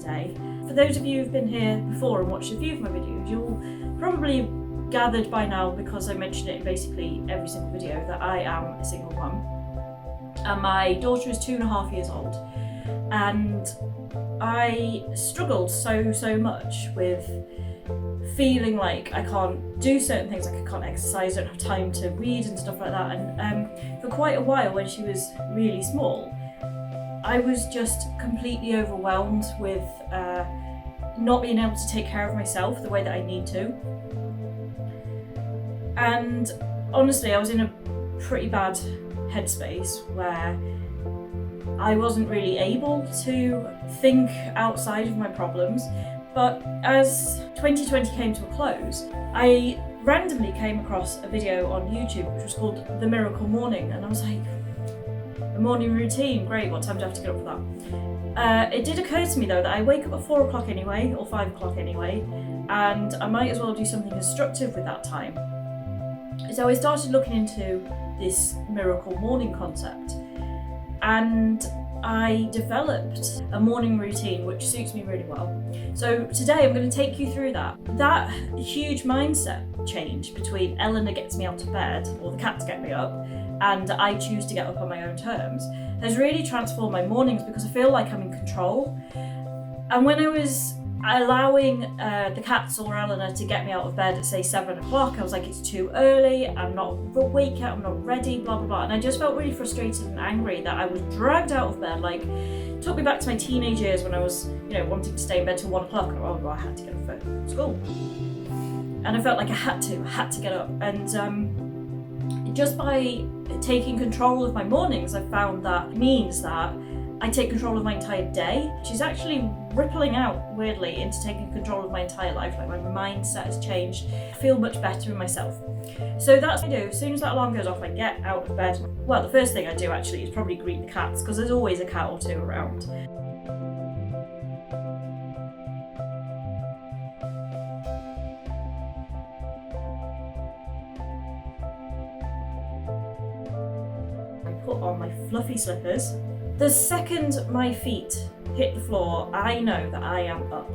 today. For those of you who've been here before and watched a few of my videos, you'll probably gathered by now, because I mention it in basically every single video, that I am a single mum. And my daughter is 2.5 years old. And I struggled so much with feeling like I can't do certain things, like I can't exercise, I don't have time to read and stuff like that. And for quite a while, when she was really small, I was just completely overwhelmed with not being able to take care of myself the way that I need to. And honestly, I was in a pretty bad headspace where I wasn't really able to think outside of my problems. But as 2020 came to a close, I randomly came across a video on YouTube which was called The Miracle Morning, and I was like, a morning routine, great, what time do I have to get up for that? It did occur to me though that I wake up at 4 o'clock anyway, or 5 o'clock anyway, and I might as well do something constructive with that time. So I started looking into this miracle morning concept, and I developed a morning routine which suits me really well. So today I'm going to take you through that huge mindset change between Eleanor gets me out of bed, or the cats get me up, and I choose to get up on my own terms, has really transformed my mornings because I feel like I'm in control. And when I was allowing the cats or Eleanor to get me out of bed at say 7 o'clock, I was like, it's too early, I'm not awake yet, I'm not ready, blah blah blah, and I just felt really frustrated and angry that I was dragged out of bed. Like, it took me back to my teenage years when I was, wanting to stay in bed till 1 o'clock, and I had to get up for school, and I felt like I had to get up. And just by taking control of my mornings, I found that means that I take control of my entire day, which is actually rippling out weirdly into taking control of my entire life. Like, my mindset has changed, I feel much better in myself. So that's what I do. As soon as that alarm goes off, I get out of bed. Well, the first thing I do actually is probably greet the cats, because there's always a cat or two around. I put on my fluffy slippers. The second my feet hit the floor, I know that I am up.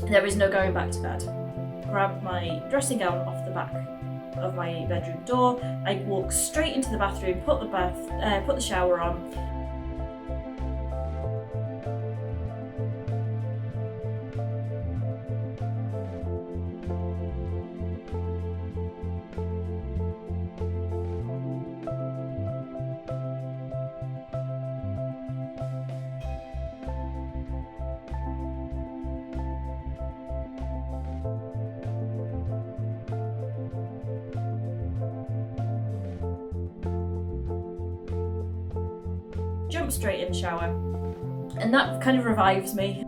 There is no going back to bed. Grab my dressing gown off the back of my bedroom door. I walk straight into the bathroom, put the shower on. Jump straight in the shower, and that kind of revives me.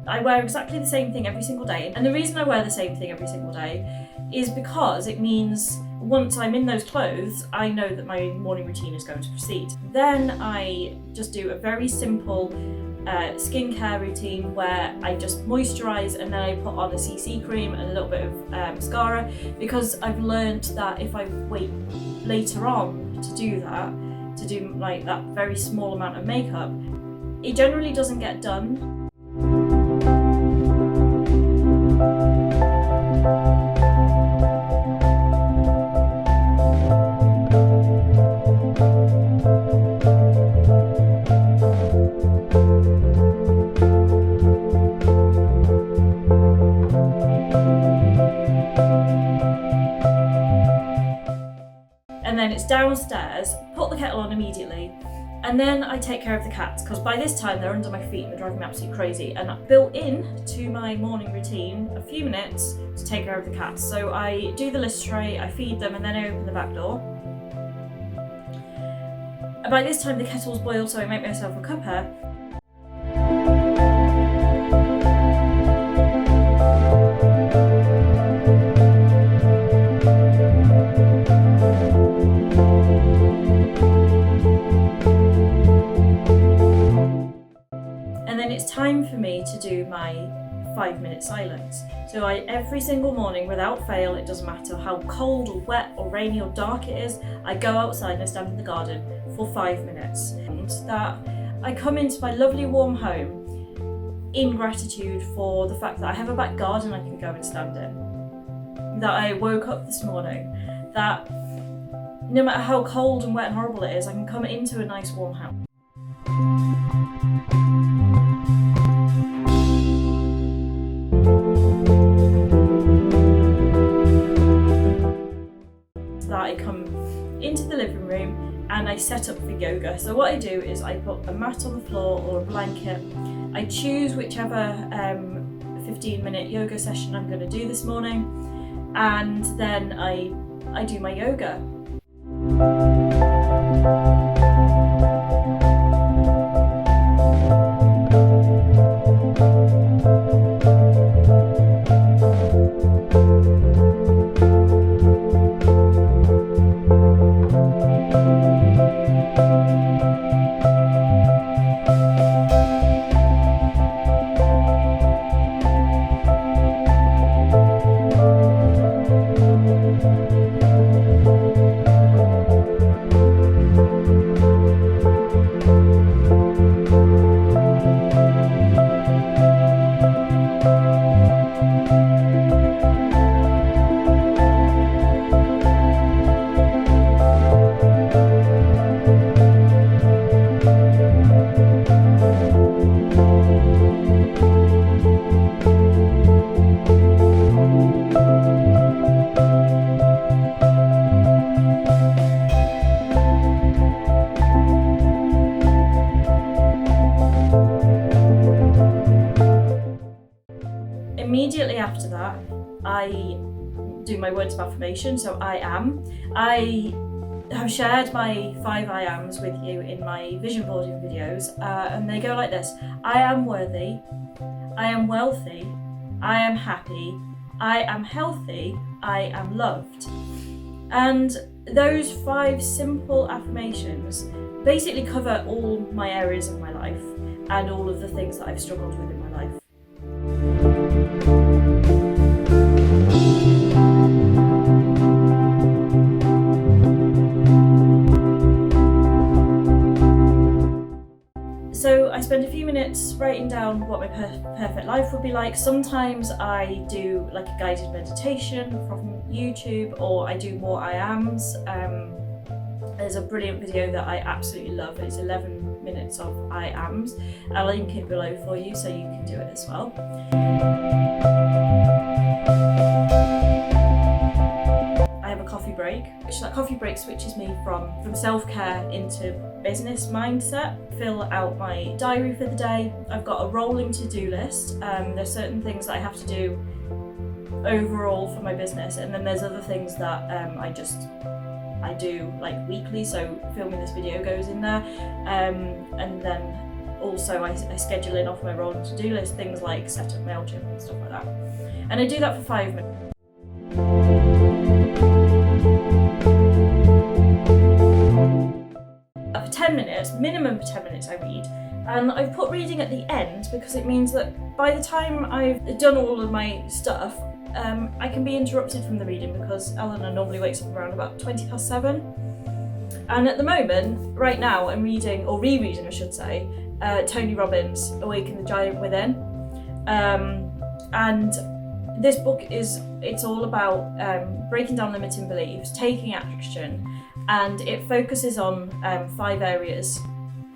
I wear exactly the same thing every single day, and the reason I wear the same thing every single day is because it means once I'm in those clothes, I know that my morning routine is going to proceed. Then I just do a very simple skincare routine where I just moisturise, and then I put on a CC cream and a little bit of mascara, because I've learnt that if I wait later on to do that, to do like that very small amount of makeup, it generally doesn't get done. And then it's downstairs, put the kettle on immediately, and then I take care of the cats, because by this time they're under my feet and they're driving me absolutely crazy. And I've built in to my morning routine a few minutes to take care of the cats. So I do the list tray, I feed them, and then I open the back door. And by this time the kettle's boiled, so I make myself a cuppa. And then it's time for me to do my 5-minute silence. So every single morning, without fail, it doesn't matter how cold or wet or rainy or dark it is, I go outside and I stand in the garden for 5 minutes. And that I come into my lovely warm home in gratitude for the fact that I have a back garden I can go and stand in, that I woke up this morning, that no matter how cold and wet and horrible it is, I can come into a nice warm house. That I come into the living room and I set up for yoga. So what I do is I put a mat on the floor or a blanket. I choose whichever 15-minute yoga session I'm going to do this morning, and then I do my yoga. Immediately after that, I do my words of affirmation, so I am. I have shared my 5 I ams with you in my vision boarding videos, and they go like this: I am worthy, I am wealthy, I am happy, I am healthy, I am loved. And those 5 simple affirmations basically cover all my areas of my life and all of the things that I've struggled with in my life. So I spend a few minutes writing down what my perfect life would be like. Sometimes I do like a guided meditation from YouTube, or I do more I ams. There's a brilliant video that I absolutely love. It's 11 minutes of I ams. I'll link it below for you so you can do it as well. I have a coffee break, which that coffee break switches me from self-care into business mindset. Fill out my diary for the day. I've got a rolling to-do list. There's certain things that I have to do overall for my business, and then there's other things that I do like weekly, so filming this video goes in there, and then also I schedule in off my rolling to-do list things like set up MailChimp and stuff like that, and I do that for 5 minutes. For 10 minutes, minimum 10 minutes I read, and I've put reading at the end because it means that by the time I've done all of my stuff, I can be interrupted from the reading because Eleanor normally wakes up around about 7:20. And at the moment, right now, I'm reading, or rereading I should say, Tony Robbins' Awaken the Giant Within. And this book it's all about breaking down limiting beliefs, taking action, and it focuses on 5 areas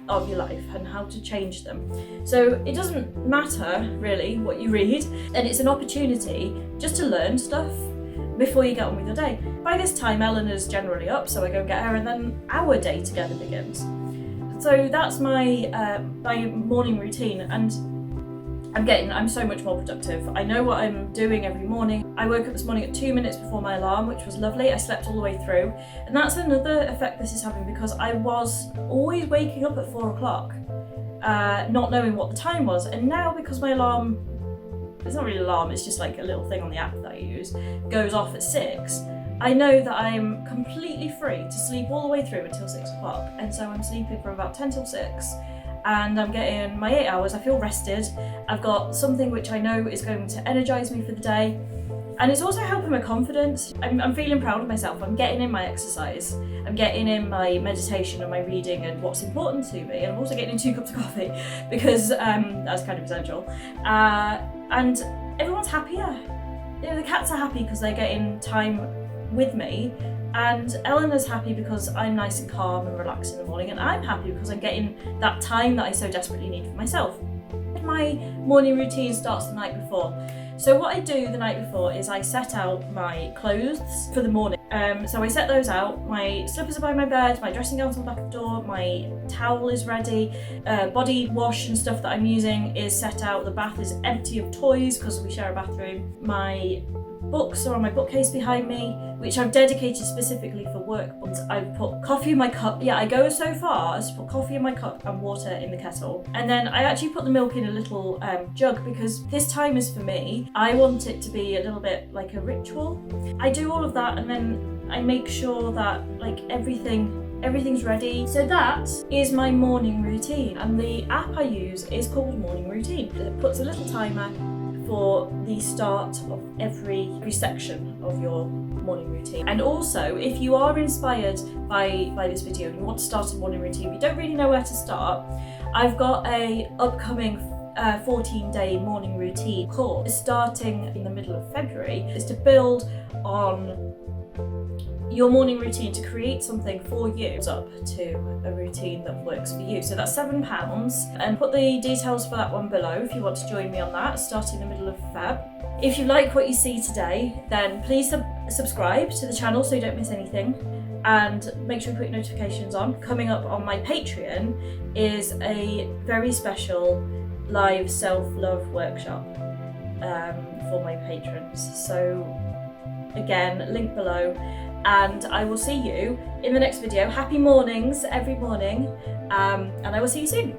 of your life and how to change them. So it doesn't matter really what you read, and it's an opportunity just to learn stuff before you get on with your day. By this time Eleanor's generally up, so I go get her, and then our day together begins. So that's my my morning routine, and I'm so much more productive. I know what I'm doing every morning. I woke up this morning at 2 minutes before my alarm, which was lovely. I slept all the way through. And that's another effect this is having, because I was always waking up at 4 o'clock, not knowing what the time was. And now, because my alarm, it's not really an alarm, it's just like a little thing on the app that I use, goes off at 6, I know that I'm completely free to sleep all the way through until 6 o'clock. And so I'm sleeping from about 10 till 6. And I'm getting my 8 hours. I feel rested. I've got something which I know is going to energise me for the day, And it's also helping my confidence. I'm feeling proud of myself. I'm getting in my exercise. I'm getting in my meditation and my reading and what's important to me. And I'm also getting in 2 cups of coffee because that's kind of essential. And everyone's happier. You know, the cats are happy because they're getting time with me. And Eleanor's happy because I'm nice and calm and relaxed in the morning. And I'm happy because I'm getting that time that I so desperately need for myself. My morning routine starts the night before. So what I do the night before is I set out my clothes for the morning. So I set those out, my slippers are by my bed, my dressing gown's on the back of the door, my towel is ready, body wash and stuff that I'm using is set out, the bath is empty of toys because we share a bathroom. My books are on my bookcase behind me, which I've dedicated specifically for work books. I've put coffee in my cup. Yeah, I go so far as to put coffee in my cup and water in the kettle. And then I actually put the milk in a little jug because this time is for me. I want it to be a little bit like a ritual. I do all of that and then I make sure that like everything's ready. So that is my morning routine, and the app I use is called Morning Routine. It puts a little timer for the start of every section of your morning routine. And also, if you are inspired by this video and you want to start a morning routine but you don't really know where to start, I've got a upcoming 14-day morning routine course starting in the middle of February. It's to build on your morning routine, to create something for you up to a routine that works for you. So that's £7, and put the details for that one below if you want to join me on that starting in the middle of Feb. If you like what you see today, then please subscribe to the channel so you don't miss anything, and make sure you put your notifications on. Coming up on my Patreon is a very special live self-love workshop for my patrons. So again, link below. And I will see you in the next video. Happy mornings every morning, and I will see you soon.